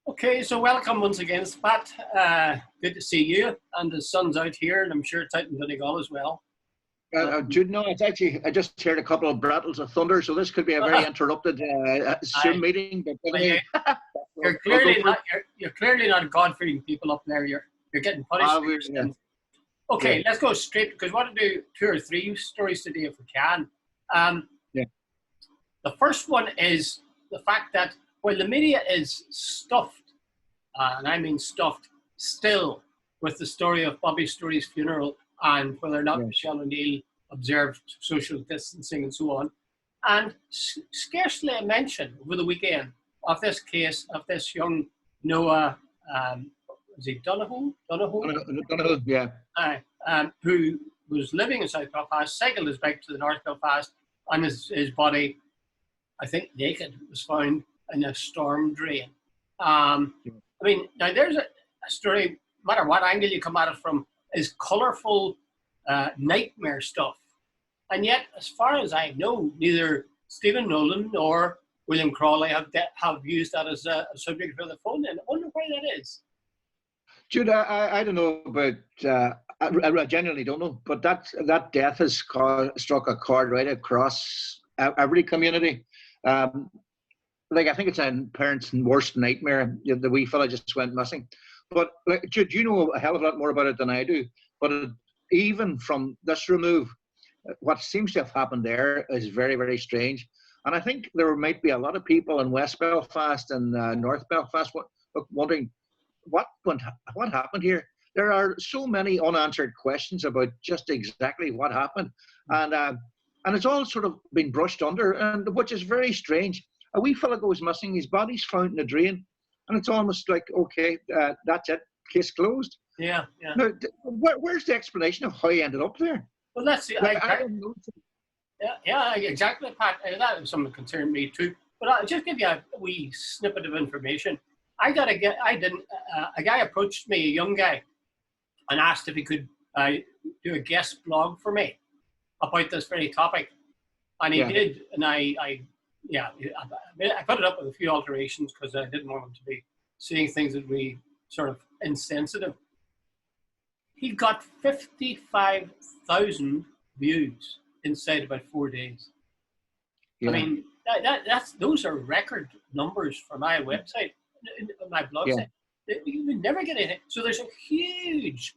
Okay, so welcome once again, Pat. Good to see you. And the sun's out here, and I'm sure it's out in Donegal as well. Jude, no, it's actually, I just heard a couple of rattles of thunder, so this could be a very interrupted Zoom meeting. But anyway, you're clearly not God-fearing people up there. You're getting punished. Okay, let's go straight, because we want to do 2 or 3 stories today if we can. The first one is the fact that while the media is stuffed, and I mean stuffed, still with the story of Bobby Story's funeral and whether or not Michelle O'Neill observed social distancing and so on, and scarcely a mention over the weekend of this case of this young Noah, was he Donohoe? Donohoe, yeah. Who was living in South Belfast, cycled his bike to the North Belfast, and his body, I think naked, was found in a storm drain. I mean, now there's a story, no matter what angle you come at it from, is colourful nightmare stuff. And yet, as far as I know, neither Stephen Nolan nor William Crawley have used that as a subject for the phone. And I wonder why that is. Jude, I don't know about, I genuinely don't know, but that death has struck a chord right across every community. Like, I think it's a parent's worst nightmare. The wee fella just went missing. But like, Jude, you know a hell of a lot more about it than I do. But even from this remove, what seems to have happened there is very, very strange. And I think there might be a lot of people in West Belfast and North Belfast wondering what happened here. There are so many unanswered questions about just exactly what happened, and it's all sort of been brushed under, and which is very strange. A wee fella goes missing, his body's found in a drain, and it's almost like, okay, that's it, case closed. Yeah. Now, where's the explanation of how he ended up there? Well, that's the. Like, I don't know. Yeah, exactly, Pat. That was something that concerned me too. But I'll just give you a wee snippet of information. A guy approached me, a young guy, and asked if he could do a guest blog for me about this very topic, and he did. And I put it up with a few alterations because I didn't want him to be seeing things that would be sort of insensitive. He got 55,000 views inside about 4 days. Yeah. I mean, those are record numbers for my website, my blog site. You would never get anything. So there's a huge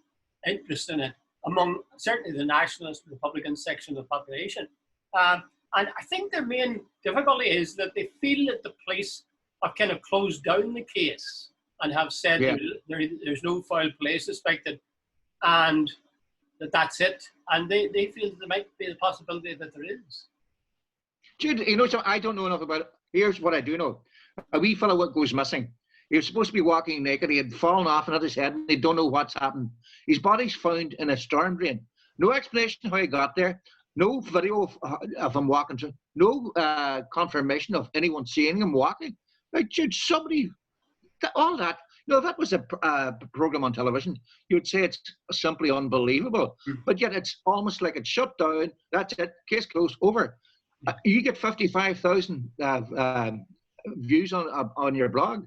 interest in it among certainly the nationalist and Republican section of the population. And I think their main difficulty is that they feel that the police have kind of closed down the case and have said there's no foul play suspected, and that's it. And they feel there might be the possibility that there is. Jude, you know, so I don't know enough about it. Here's what I do know. A wee fellow goes missing. He was supposed to be walking naked. He had fallen off and hit his head, and they don't know what's happened. His body's found in a storm drain. No explanation how he got there. No video of him walking through. No confirmation of anyone seeing him walking. Like, Jude, somebody, all that. You know, if that was a program on television, you would say it's simply unbelievable. But yet it's almost like it's shut down. That's it. Case closed. Over. You get 55,000 views on your blog.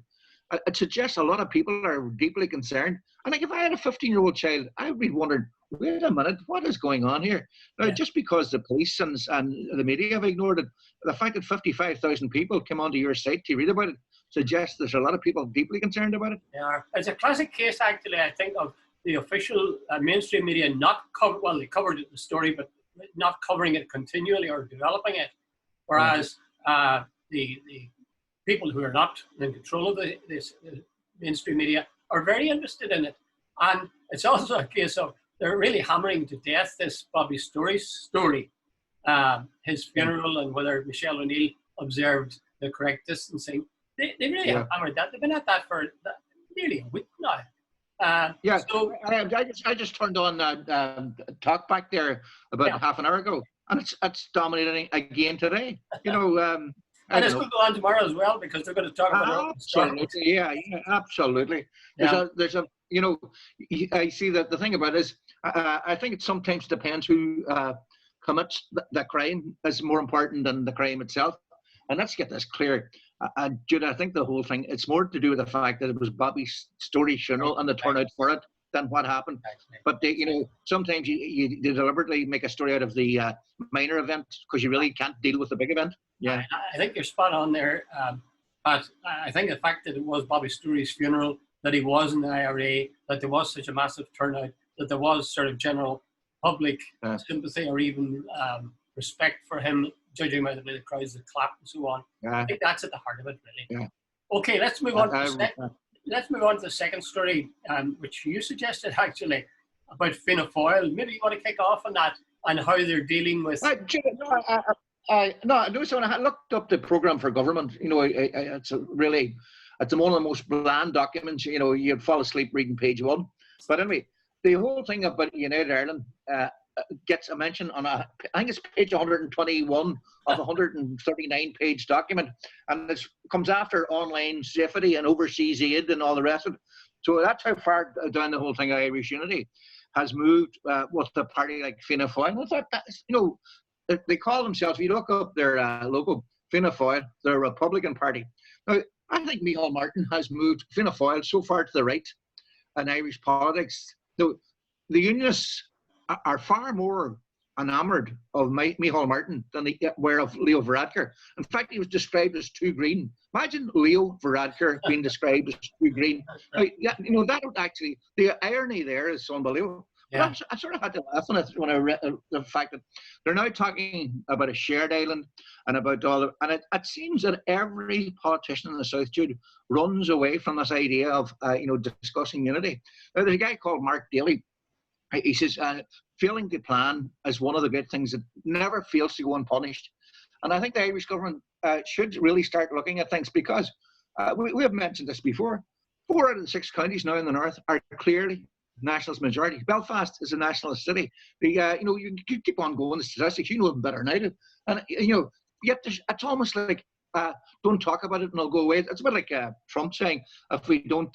It suggests a lot of people are deeply concerned. And like, if I had a 15-year-old child, I would be wondering, wait a minute, what is going on here? Now, just because the police and the media have ignored it, the fact that 55,000 people came onto your site to read about it suggests there's a lot of people deeply concerned about it. Yeah, it's a classic case, actually, I think, of the official mainstream media not they covered the story, but not covering it continually or developing it. Whereas the people who are not in control of this mainstream media are very interested in it. And it's also a case of they're really hammering to death this Bobby story, his funeral and whether Michelle O'Neill observed the correct distancing. They really have hammered that. They've been at that for nearly a week now. So I just turned on talk back there about half an hour ago, and it's dominating again today. You know, and it's going to go on tomorrow as well because they're going to talk about it. Absolutely, absolutely. There's a you know, I see that the thing about it is I think it sometimes depends who commits the crime is more important than the crime itself. And let's get this clear. And Jude, I think the whole thing, it's more to do with the fact that it was Bobby Story's funeral and the turnout for it than what happened. But sometimes you deliberately make a story out of the minor event because you really can't deal with the big event. Yeah, I think you're spot on there. But I think the fact that it was Bobby Story's funeral, that he was in the IRA, that there was such a massive turnout, that there was sort of general public sympathy or even respect for him, judging by the way the crowds that clapped and so on. I think that's at the heart of it, really. Yeah. Okay, let's move on. Let's move on to the second story, which you suggested actually about Fianna Fáil. Maybe you want to kick off on that and how they're dealing with. No, so when I looked up the programme for government, it's one of the most bland documents. You'd fall asleep reading page 1. But anyway, the whole thing about United Ireland gets a mention on I think it's page 121 of a 139-page document, and it comes after online safety and overseas aid and all the rest of it. So that's how far down the whole thing of Irish unity has moved with a party like Fianna Fáil. I thought that, they call themselves, if you look up their logo, Fianna Fáil, they're a Republican Party. Now, I think Micheál Martin has moved Fianna Fáil so far to the right in Irish politics. The Unionists are far more enamoured of Micheál Martin than they were of Leo Varadkar. In fact, he was described as too green. Imagine Leo Varadkar being described as too green. That would actually, the irony there is unbelievable. Yeah. I sort of had to laugh on it when I read the fact that they're now talking about a shared island and about and it seems that every politician in the South, Jude, runs away from this idea of discussing unity. Now, there's a guy called Mark Daly. He says failing to plan is one of the great things that never fails to go unpunished. And I think the Irish government should really start looking at things because we have mentioned this before. 4 out of the 6 counties now in the north are clearly nationalist majority. Belfast is a nationalist city. You keep on going the statistics. You know them better than I do. And yet it's almost like don't talk about it and it'll go away. It's a bit like Trump saying if we don't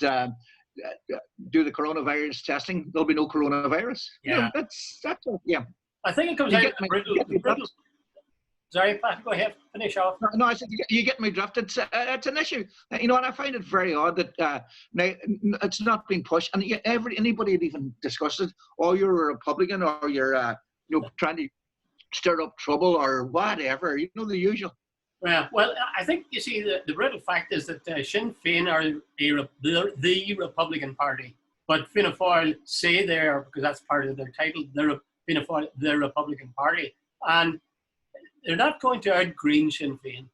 do the coronavirus testing, there'll be no coronavirus. Yeah, that's I think it comes out of the brutal. Sorry, Pat, go ahead, finish off. No, I said you get me drift. It's an issue, and I find it very odd that now it's not being pushed, and anybody that even discusses it, or you're a Republican, or you're trying to stir up trouble or whatever, the usual. Well, I think you see the brutal fact is that Sinn Féin are the Republican Party, but Fianna Fáil say they're, because that's part of their title, they're Fianna Fáil, the Republican Party, and they're not going to outgreen Sinn Féin.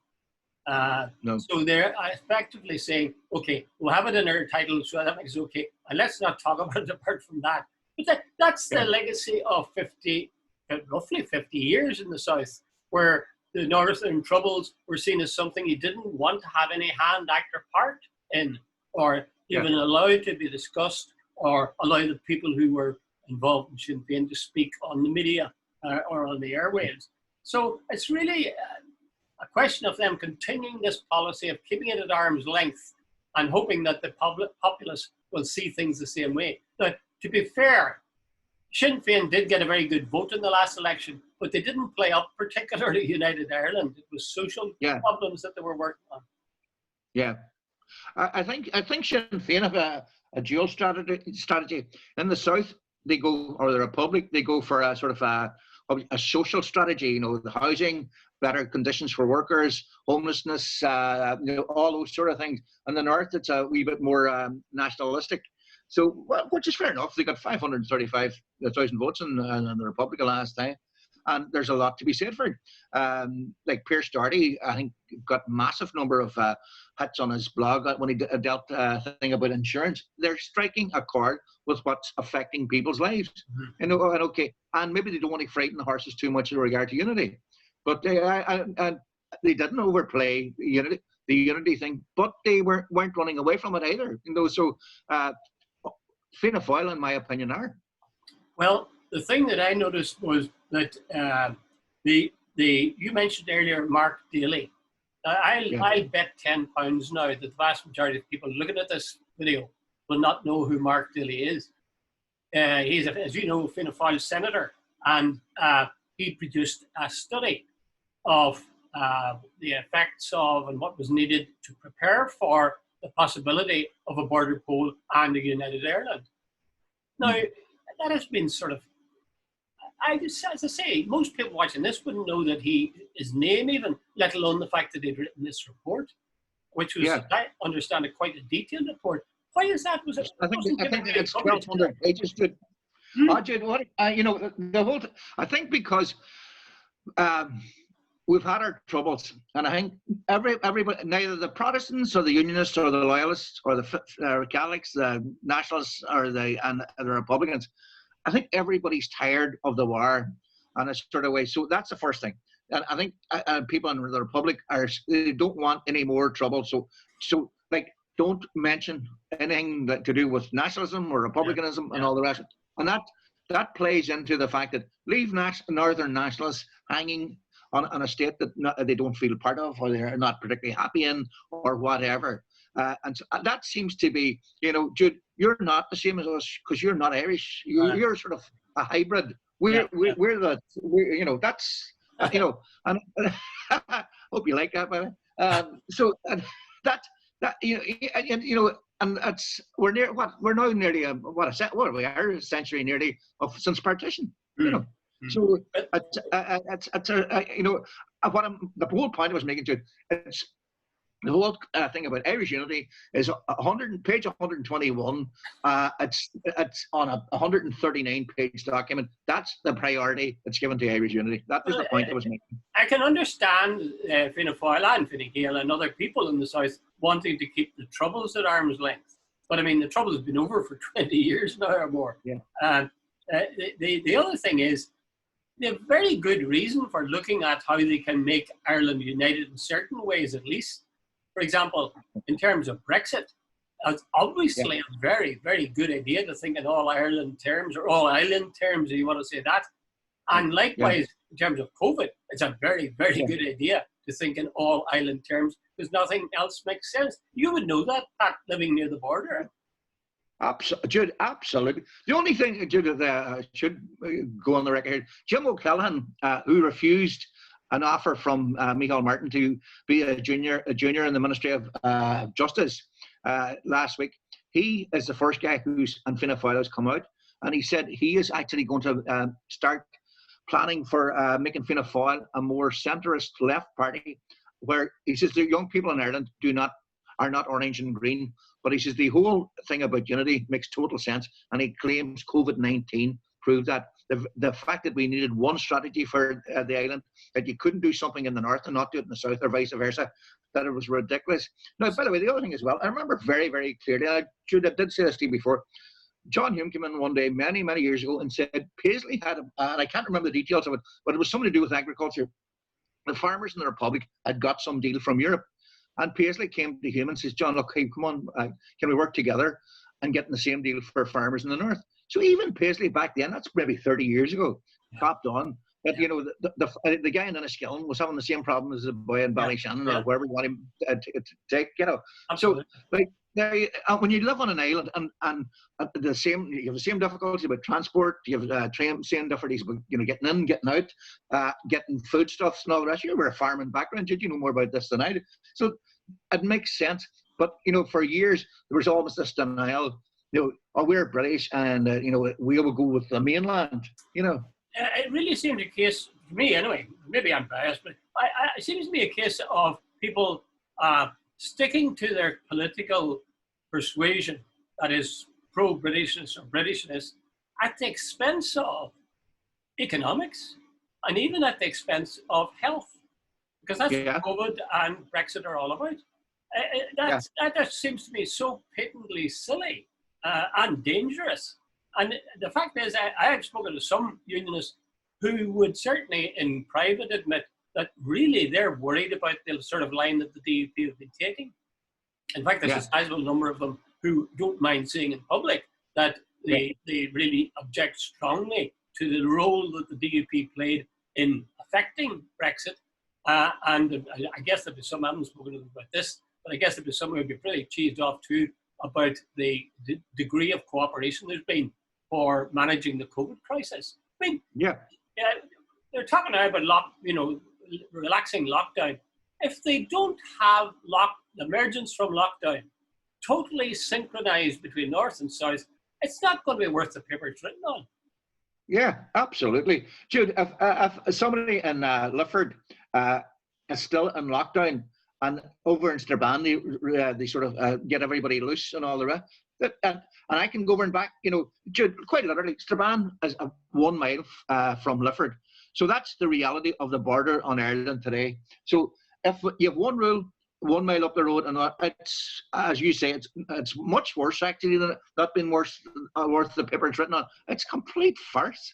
No. So they're effectively saying, okay, we'll have it in our title, so that makes it okay, and let's not talk about it apart from that. But that's the legacy of roughly 50 years in the South, where the Northern Troubles were seen as something you didn't want to have any hand, act, or part in, or even allowed to be discussed, or allow the people who were involved in Sinn Féin to speak on the media or on the airwaves. So it's really a question of them continuing this policy of keeping it at arm's length and hoping that the populace will see things the same way. Now, to be fair, Sinn Féin did get a very good vote in the last election, but they didn't play up particularly United Ireland. It was social problems that they were working on. Yeah. I think Sinn Féin have a dual strategy. In the South, they go, or the Republic, they go for a sort of a social strategy, the housing, better conditions for workers, homelessness, all those sort of things. In the North, it's a wee bit more nationalistic. So, which is fair enough. They got 535,000 votes in the Republic last time, and there's a lot to be said for it. Like Pierce Doherty, I think, got massive number of hits on his blog when he dealt a thing about insurance. They're striking a chord with what's affecting people's lives. Mm-hmm. And maybe they don't want to frighten the horses too much in regard to unity, but they didn't overplay the unity thing, but they weren't running away from it either. So Fianna Fáil, in my opinion, are. Well, the thing that I noticed was that you mentioned earlier Mark Daly. I'll bet £10 now that the vast majority of people looking at this video will not know who Mark Daly is. He's, as you know, Fianna Fáil senator, and he produced a study of the effects of and what was needed to prepare for the possibility of a border poll and a united Ireland. Now, that has been sort of, as I say, most people watching this wouldn't know that his name even, let alone the fact that he'd written this report, which was, I understand, quite a detailed report. Why is that? I think it's 1,200 pages. Jude, the whole. I think because we've had our troubles, and I think everybody, neither the Protestants or the Unionists or the Loyalists or the Catholics, the Nationalists or the Republicans, I think everybody's tired of the war, and it's sort of way. So that's the first thing. And I think people in the Republic they don't want any more trouble. So like, don't mention anything to do with nationalism or republicanism and all the rest. And that plays into the fact that leave Northern nationalists hanging on a state that they don't feel part of, or they're not particularly happy in, or whatever. And so that seems to be, Jude, you're not the same as us because you're not Irish. You're sort of a hybrid. That's. And hope you like that, by the way. So that and that's we're now nearly a century nearly since partition. So the whole point I was making to it's. The whole thing about Irish unity is page 121. It's on a 139-page document. That's the priority that's given to Irish unity. That was the point I was making. I can understand Fianna Fáil and Fine Gael and other people in the South wanting to keep the Troubles at arm's length. But I mean, the Troubles have been over for 20 years now or more. Yeah. The other thing is, they have very good reason for looking at how they can make Ireland united in certain ways, at least. For example, in terms of Brexit, it's obviously a very, very good idea to think in all Ireland terms, or all island terms, if you want to say that. And likewise, in terms of COVID, it's a very, very good idea to think in all island terms, because nothing else makes sense. You would know that, Pat, living near the border. Jude, absolutely. The only thing, Jude, that should go on the record here, Jim O'Callaghan, who refused an offer from Michael Martin to be a junior in the Ministry of Justice last week. He is the first guy and Fianna Fáil has come out, and he said he is actually going to start planning for making Fianna Fáil a more centrist left party, where he says the young people in Ireland are not orange and green, but he says the whole thing about unity makes total sense, and he claims COVID-19 proved that. The fact that we needed one strategy for the island, that you couldn't do something in the north and not do it in the south, or vice versa, that it was ridiculous. Now, by the way, the other thing as well, I remember very, very clearly, and I did say this to you before, John Hume came in one day many, many years ago and said Paisley had, and I can't remember the details of it, but it was something to do with agriculture. The farmers in the Republic had got some deal from Europe. And Paisley came to Hume and says, John, look, hey, come on, can we work together and get the same deal for farmers in the north? So even Paisley back then, that's maybe 30 years ago, copped on that, the guy in Enniskillen was having the same problem as the boy in Ballyshannon or wherever you want him to take, Absolutely. So, like, when you live on an island and you have the same difficulties about transport, you have same difficulties about getting in, getting out, getting foodstuffs and all the rest. You were a farming background, did you know more about this than I do? So it makes sense. But for years there was almost this denial. We're British, and we will go with the mainland. It really seemed a case to me, anyway. Maybe I'm biased, but it seems to be a case of people sticking to their political persuasion, that is pro-Britishness or Britishness, at the expense of economics and even at the expense of health, because that's what COVID and Brexit are all about. That seems to me so patently silly and dangerous. And the fact is, I have spoken to some unionists who would certainly in private admit that really they're worried about the sort of line that the DUP have been taking. In fact, there's a sizable number of them who don't mind saying in public that they really object strongly to the role that the DUP played in affecting Brexit. And I guess there'd be some, I haven't spoken to them about this, but I guess there'd be some who would be pretty cheesed off too about the degree of cooperation there's been for managing the COVID crisis. I mean, they're talking now about relaxing lockdown, if they don't have emergence from lockdown totally synchronized between north and south, it's not going to be worth the paper it's written on. Yeah, absolutely. Jude, if somebody in Lifford is still in lockdown, and over in Strabane they sort of get everybody loose and all the rest, and I can go over and back, Jude, quite literally, Strabane is 1 mile from Lifford. So that's the reality of the border on Ireland today. So if you have one rule, 1 mile up the road, and it's, as you say, it's much worse actually than not being worth the paper it's written on. It's complete farce.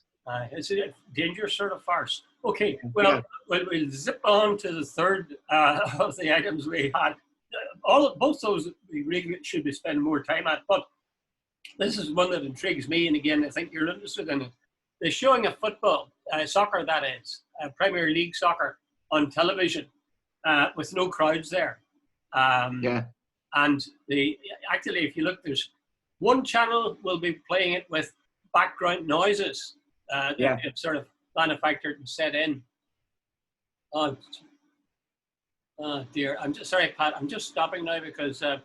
It's a dangerous sort of farce. Okay, well, we'll zip on to the third of the items we had. Both those we really should be spending more time at, but this is one that intrigues me, and again, I think you're interested in it. They're showing a football, soccer that is, Premier League soccer on television with no crowds there. And actually, if you look, there's one channel will be playing it with background noises. They've sort of manufactured and set in. Oh dear, I'm just sorry, Pat. I'm just stopping now because it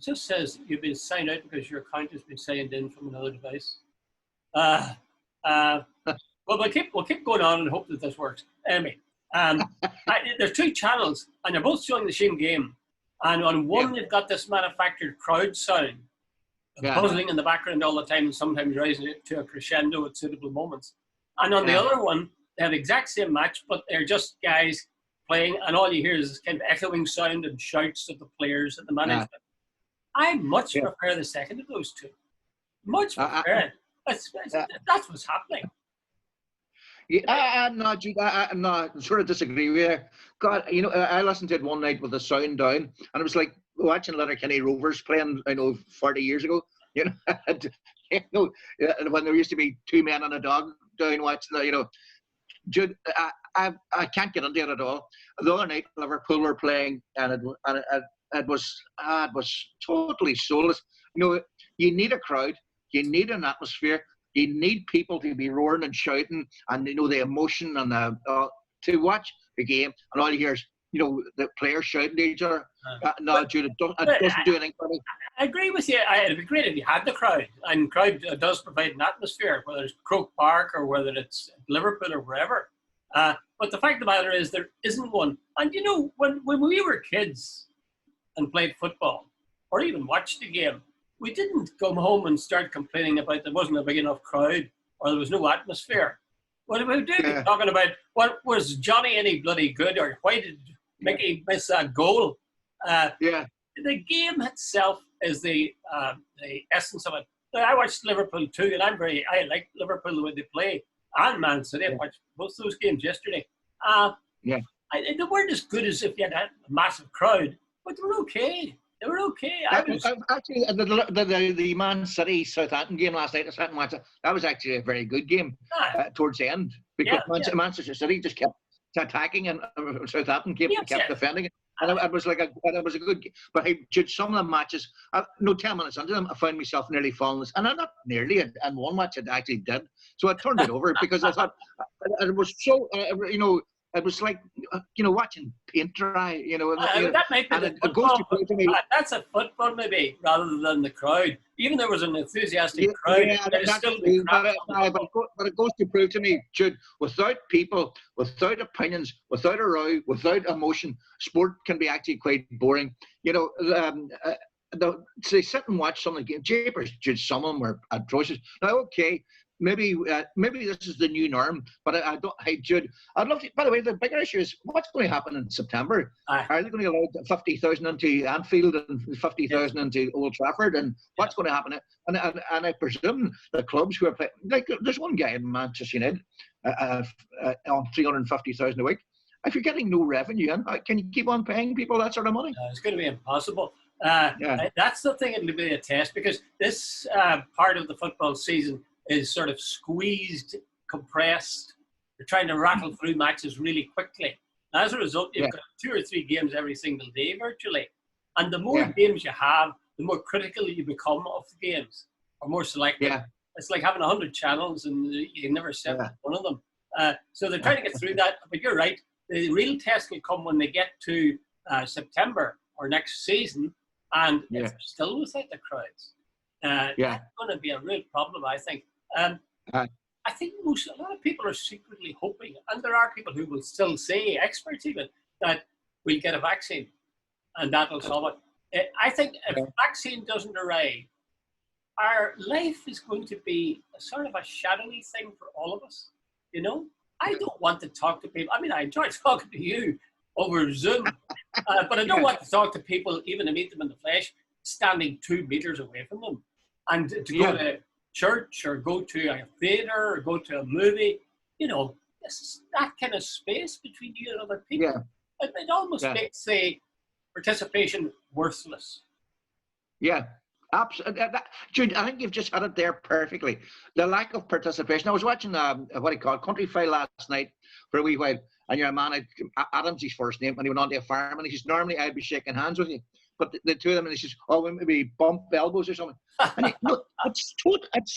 just says you've been signed out because your account has been signed in from another device. Well, we'll keep going on and hope that this works. Anyway, there's two channels and they're both showing the same game. And on one, they've got this manufactured crowd sound, buzzing in the background all the time, and sometimes rising it to a crescendo at suitable moments. And on the other one, they have the exact same match, but they're just guys playing, and all you hear is this kind of echoing sound and shouts of the players and the management. I much prefer the second of those two. Much prefer it. That's what's happening. I'm not sort of disagree with you. God, I listened to it one night with the sound down, and it was like watching Letterkenny Rovers playing, 40 years ago. When there used to be two men and a dog down watching. Jude, I can't get into it at all. The other night, Liverpool were playing, and it was totally soulless. You need a crowd, you need an atmosphere. You need people to be roaring and shouting, and the emotion and to watch the game. And all you hear is the players shouting to each other. No, Jude, it doesn't do anything for me. I agree with you. It'd be great if you had the crowd, and crowd does provide an atmosphere, whether it's Croke Park or whether it's Liverpool or wherever. But the fact of the matter is there isn't one. And when we were kids and played football, or even watched the game, we didn't come home and start complaining about there wasn't a big enough crowd or there was no atmosphere. What we did talking about, what was Johnny any bloody good, or why did Mickey miss that goal? The game itself is the essence of it. I watched Liverpool too, and I like Liverpool the way they play, and Man City. I watched both those games yesterday. They weren't as good as if you had a massive crowd, but they were okay. They were okay. Actually, the Man City Southampton game last night, that was actually a very good game towards the end, because Manchester City just kept attacking and Southampton kept defending it. And it was a good game. But hey, Jude, some of the matches, 10 minutes into them, I found myself nearly falling. And I'm not nearly, and one match I actually did. So I turned it over because I thought it was so, it was like, watching paint dry, that might be it goes to play to me. That's a football maybe, rather than the crowd. Even there was an enthusiastic crowd. But it goes to prove to me, Jude, without people, without opinions, without a row, without emotion, sport can be actually quite boring. They sit and watch some of the games. Japers, Jude, some of them were atrocious. Now, okay, maybe this is the new norm, but I don't. Hey, Jude, I'd love to. By the way, the bigger issue is what's going to happen in September. Are they going to allow 50,000 into Anfield and 50,000 into Old Trafford? And what's going to happen? And I presume the clubs who are playing, like there's one guy in Manchester United on 350,000 a week. If you're getting no revenue, can you keep on paying people that sort of money? It's going to be impossible. That's the thing. It'll be a test, because this part of the football season is sort of squeezed, compressed. They're trying to rattle through matches really quickly. And as a result, you've got 2 or 3 games every single day virtually. And the more games you have, the more critical you become of the games, or more selective. It's like having 100 channels and you can never set one of them. So they're trying to get through that. But you're right. The real test will come when they get to September or next season, and if they're still without the crowds, that's going to be a real problem, I think. I think a lot of people are secretly hoping, and there are people who will still say, experts even, that we'll get a vaccine and that'll solve it. I think if a vaccine doesn't arrive, our life is going to be a sort of a shadowy thing for all of us. You know, I don't want to talk to people. I mean, I enjoy talking to you over Zoom, but I don't want to talk to people, even to meet them in the flesh, standing 2 meters away from them. And to go to church or go to a theatre or go to a movie, you know, that kind of space between you and other people. It almost makes the participation worthless. Yeah, absolutely. Jude, I think you've just had it there perfectly. The lack of participation. I was watching what do you call it, Country File last night for a wee while, and your man, Adam's his first name, and he went on to a farm, and he says, normally I'd be shaking hands with you. But the two of them, and he says, oh, we maybe bump elbows or something. And it's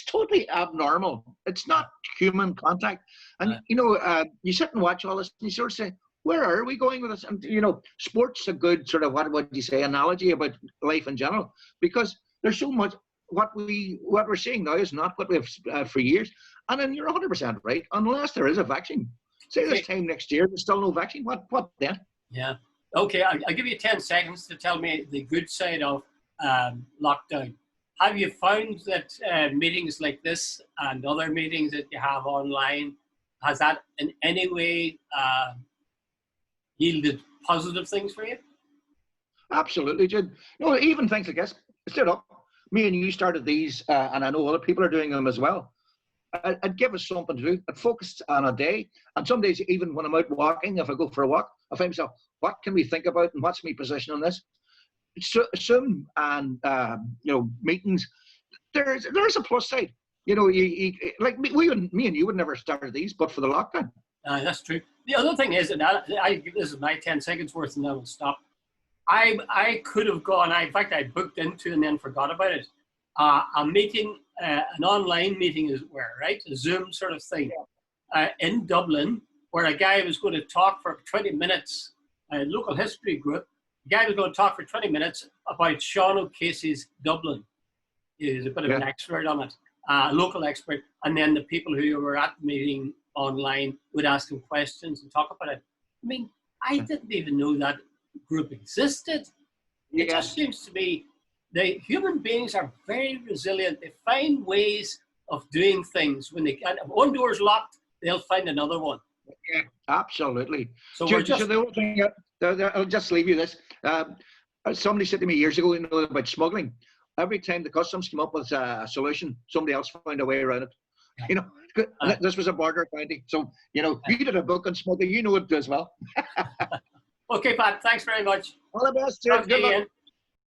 totally abnormal. It's not human contact. And, you know, you sit and watch all this, and you sort of say, where are we going with this? And, you know, sport's a good sort of, what would you say, analogy about life in general, because there's so much, what we're seeing now is not what we've for years. And then you're 100% right, unless there is a vaccine. Say this time next year, there's still no vaccine. What then? Yeah. Okay, I'll give you 10 seconds to tell me the good side of lockdown. Have you found that meetings like this and other meetings that you have online, has that in any way yielded positive things for you? Absolutely, Jude. No, even things like this. Stood up. Me and you started these, and I know other people are doing them as well. It'd give us something to do. I'd focus on a day. And some days, even when I'm out walking, if I go for a walk, I find myself, what can we think about and what's my position on this? Zoom and you know, meetings. There's a plus side. You know, like me and you would never started these, but for the lockdown. That's true. The other thing is, and this is my 10 seconds worth, and then we'll stop. I could have gone. In fact, I booked into and then forgot about it. A meeting, an online meeting, is where, right? A Zoom sort of thing in Dublin, where a guy was going to talk for 20 minutes. A local history group. The guy was going to talk for 20 minutes about Sean O'Casey's Dublin. He's a bit of an expert on it, a local expert. And then the people who were at the meeting online would ask him questions and talk about it. I mean, I didn't even know that group existed. It just seems to be the human beings are very resilient. They find ways of doing things when they can. If one door's locked, they'll find another one. Yeah, absolutely. So the whole thing, I'll just leave you this. Somebody said to me years ago, you know, about smuggling. Every time the customs came up with a solution, somebody else found a way around it. You know, this was a border county. So, you know, you did a book on smuggling, you know it as well. Okay, Pat, thanks very much. All the best. Good luck.